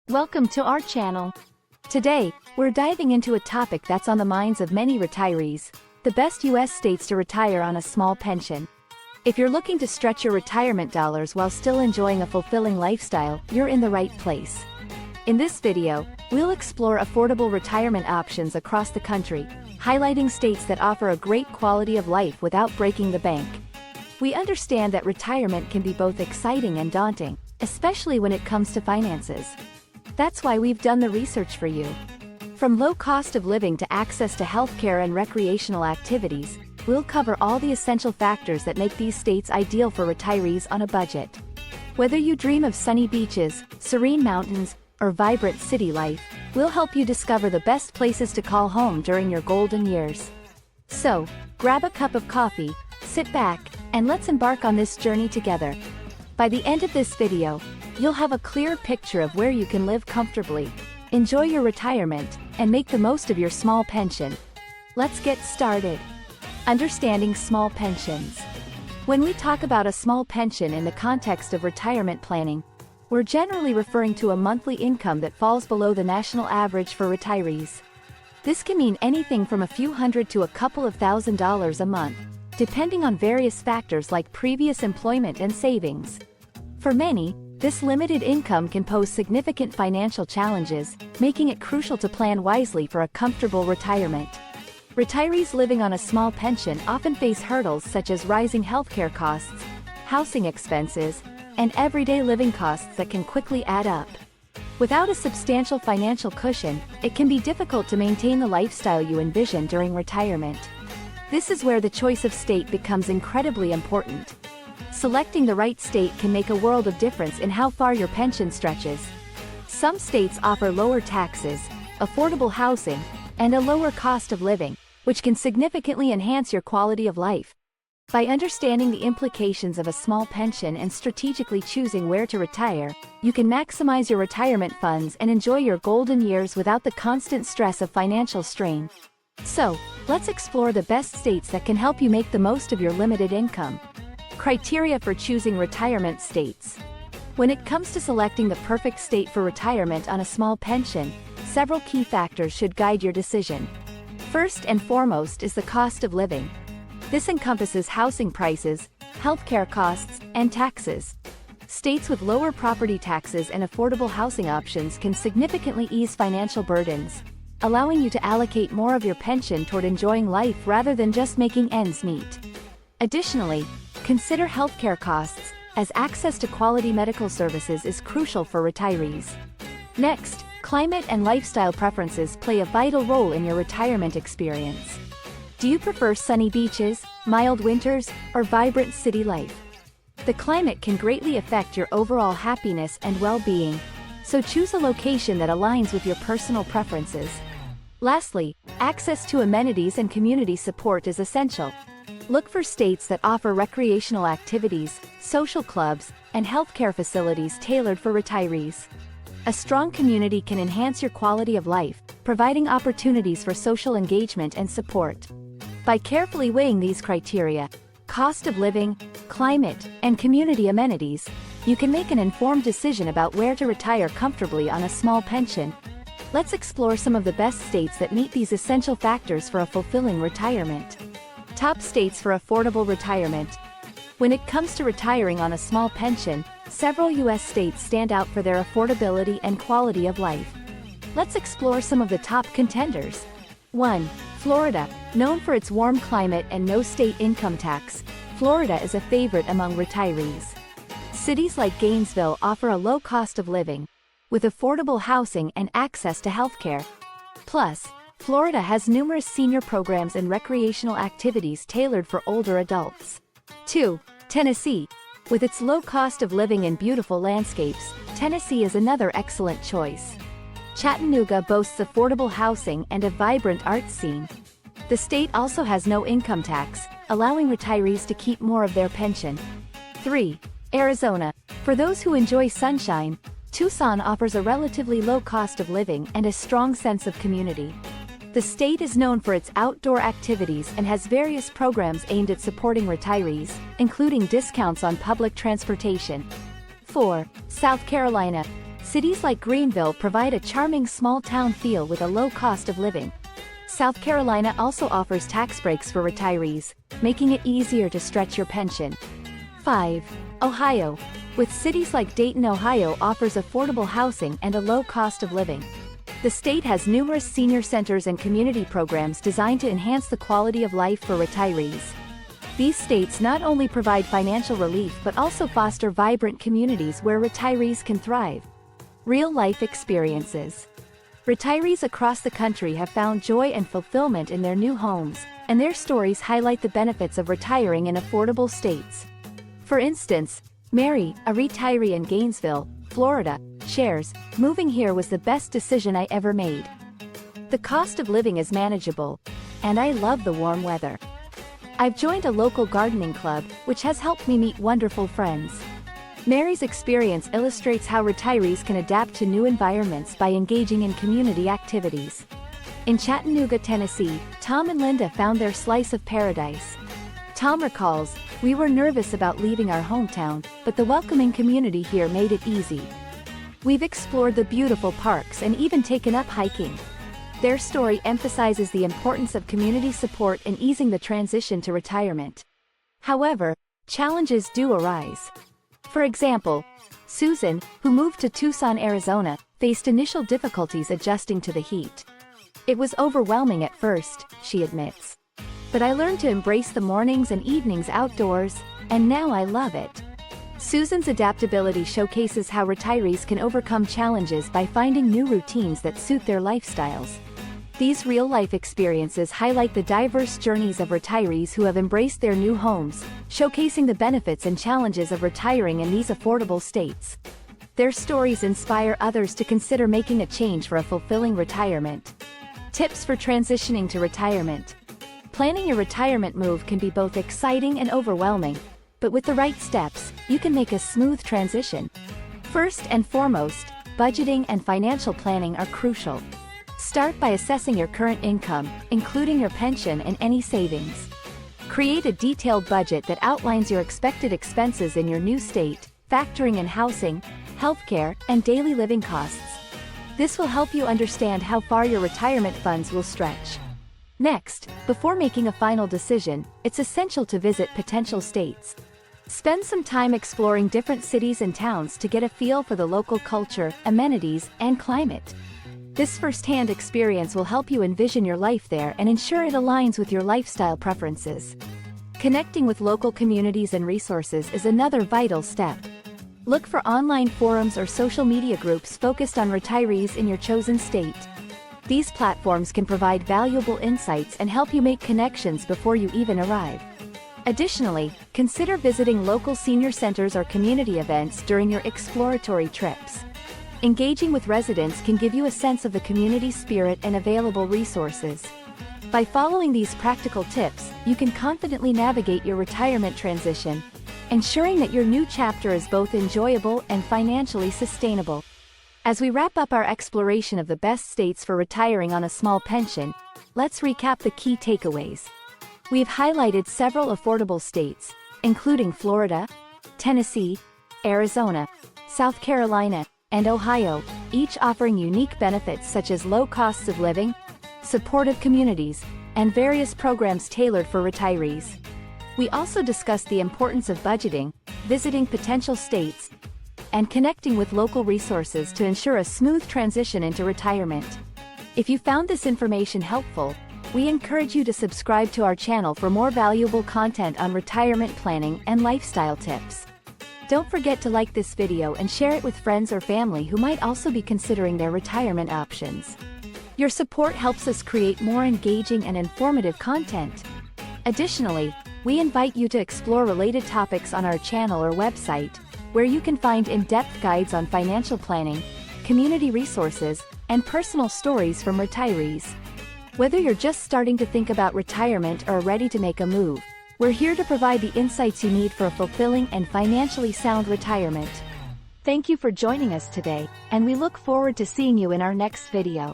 Welcome to our channel. Today, we're diving into a topic that's on the minds of many retirees: the best U.S. states to retire on a small pension. If you're looking to stretch your retirement dollars while still enjoying a fulfilling lifestyle, you're in the right place. In this video, we'll explore affordable retirement options across the country, highlighting states that offer a great quality of life without breaking the bank. We understand that retirement can be both exciting and daunting, especially when it comes to finances. That's why we've done the research for you. From low cost of living to access to healthcare and recreational activities, we'll cover all the essential factors that make these states ideal for retirees on a budget. Whether you dream of sunny beaches, serene mountains, or vibrant city life, we'll help you discover the best places to call home during your golden years. So, grab a cup of coffee, sit back, and let's embark on this journey together. By the end of this video, you'll have a clear picture of where you can live comfortably, enjoy your retirement, and make the most of your small pension. Let's get started. Understanding small pensions. When we talk about a small pension in the context of retirement planning, we're generally referring to a monthly income that falls below the national average for retirees. This can mean anything from a few hundred to a couple of $1,000s a month, depending on various factors like previous employment and savings. For many, this limited income can pose significant financial challenges, making it crucial to plan wisely for a comfortable retirement. Retirees living on a small pension often face hurdles such as rising healthcare costs, housing expenses, and everyday living costs that can quickly add up. Without a substantial financial cushion, it can be difficult to maintain the lifestyle you envision during retirement. This is where the choice of state becomes incredibly important. Selecting the right state can make a world of difference in how far your pension stretches. Some states offer lower taxes, affordable housing, and a lower cost of living, which can significantly enhance your quality of life. By understanding the implications of a small pension and strategically choosing where to retire, you can maximize your retirement funds and enjoy your golden years without the constant stress of financial strain. So, let's explore the best states that can help you make the most of your limited income. Criteria for choosing retirement states. When it comes to selecting the perfect state for retirement on a small pension, several key factors should guide your decision. First and foremost is the cost of living. This encompasses housing prices, healthcare costs, and taxes. States with lower property taxes and affordable housing options can significantly ease financial burdens, allowing you to allocate more of your pension toward enjoying life rather than just making ends meet. Additionally, consider healthcare costs, as access to quality medical services is crucial for retirees. Next, climate and lifestyle preferences play a vital role in your retirement experience. Do you prefer sunny beaches, mild winters, or vibrant city life? The climate can greatly affect your overall happiness and well-being, so choose a location that aligns with your personal preferences. Lastly, access to amenities and community support is essential. Look for states that offer recreational activities, social clubs, and healthcare facilities tailored for retirees. A strong community can enhance your quality of life, providing opportunities for social engagement and support. By carefully weighing these criteria, cost of living, climate, and community amenities, you can make an informed decision about where to retire comfortably on a small pension. Let's explore some of the best states that meet these essential factors for a fulfilling retirement. Top states for affordable retirement. When it comes to retiring on a small pension, several U.S. states stand out for their affordability and quality of life. Let's explore some of the top contenders. 1. Florida. Known for its warm climate and no state income tax, Florida is a favorite among retirees. Cities like Gainesville offer a low cost of living, with affordable housing and access to healthcare. Plus, Florida has numerous senior programs and recreational activities tailored for older adults. 2. Tennessee. With its low cost of living and beautiful landscapes, Tennessee is another excellent choice. Chattanooga boasts affordable housing and a vibrant arts scene. The state also has no income tax, allowing retirees to keep more of their pension. 3. Arizona. For those who enjoy sunshine, Tucson offers a relatively low cost of living and a strong sense of community. The state is known for its outdoor activities and has various programs aimed at supporting retirees, including discounts on public transportation. 4. South Carolina. Cities like Greenville provide a charming small-town feel with a low cost of living. South Carolina also offers tax breaks for retirees, making it easier to stretch your pension. 5. Ohio. With cities like Dayton, Ohio offers affordable housing and a low cost of living. The state has numerous senior centers and community programs designed to enhance the quality of life for retirees. These states not only provide financial relief but also foster vibrant communities where retirees can thrive. Real-life experiences. Retirees across the country have found joy and fulfillment in their new homes, and their stories highlight the benefits of retiring in affordable states. For instance, Mary, a retiree in Gainesville, Florida, shares, "Moving here was the best decision I ever made. The cost of living is manageable, and I love the warm weather. I've joined a local gardening club, which has helped me meet wonderful friends." Mary's experience illustrates how retirees can adapt to new environments by engaging in community activities. In Chattanooga, Tennessee, Tom and Linda found their slice of paradise. Tom recalls, "We were nervous about leaving our hometown, but the welcoming community here made it easy. We've explored the beautiful parks and even taken up hiking." Their story emphasizes the importance of community support in easing the transition to retirement. However, challenges do arise. For example, Susan, who moved to Tucson, Arizona, faced initial difficulties adjusting to the heat. "It was overwhelming at first," she admits. "But I learned to embrace the mornings and evenings outdoors, and now I love it." Susan's adaptability showcases how retirees can overcome challenges by finding new routines that suit their lifestyles. These real-life experiences highlight the diverse journeys of retirees who have embraced their new homes, showcasing the benefits and challenges of retiring in these affordable states. Their stories inspire others to consider making a change for a fulfilling retirement. Tips for transitioning to retirement. Planning your retirement move can be both exciting and overwhelming, but with the right steps, you can make a smooth transition. First and foremost, budgeting and financial planning are crucial. Start by assessing your current income, including your pension and any savings. Create a detailed budget that outlines your expected expenses in your new state, factoring in housing, healthcare, and daily living costs. This will help you understand how far your retirement funds will stretch. Next, before making a final decision, it's essential to visit potential states. Spend some time exploring different cities and towns to get a feel for the local culture, amenities, and climate. This first-hand experience will help you envision your life there and ensure it aligns with your lifestyle preferences. Connecting with local communities and resources is another vital step. Look for online forums or social media groups focused on retirees in your chosen state. These platforms can provide valuable insights and help you make connections before you even arrive. Additionally, consider visiting local senior centers or community events during your exploratory trips. Engaging with residents can give you a sense of the community spirit and available resources. By following these practical tips, you can confidently navigate your retirement transition, ensuring that your new chapter is both enjoyable and financially sustainable. As we wrap up our exploration of the best states for retiring on a small pension, let's recap the key takeaways. We've highlighted several affordable states, including Florida, Tennessee, Arizona, South Carolina, and Ohio, each offering unique benefits such as low costs of living, supportive communities, and various programs tailored for retirees. We also discussed the importance of budgeting, visiting potential states, and connecting with local resources to ensure a smooth transition into retirement. If you found this information helpful, we encourage you to subscribe to our channel for more valuable content on retirement planning and lifestyle tips. Don't forget to like this video and share it with friends or family who might also be considering their retirement options. Your support helps us create more engaging and informative content. Additionally, we invite you to explore related topics on our channel or website, where you can find in-depth guides on financial planning, community resources, and personal stories from retirees. Whether you're just starting to think about retirement or ready to make a move, we're here to provide the insights you need for a fulfilling and financially sound retirement. Thank you for joining us today, and we look forward to seeing you in our next video.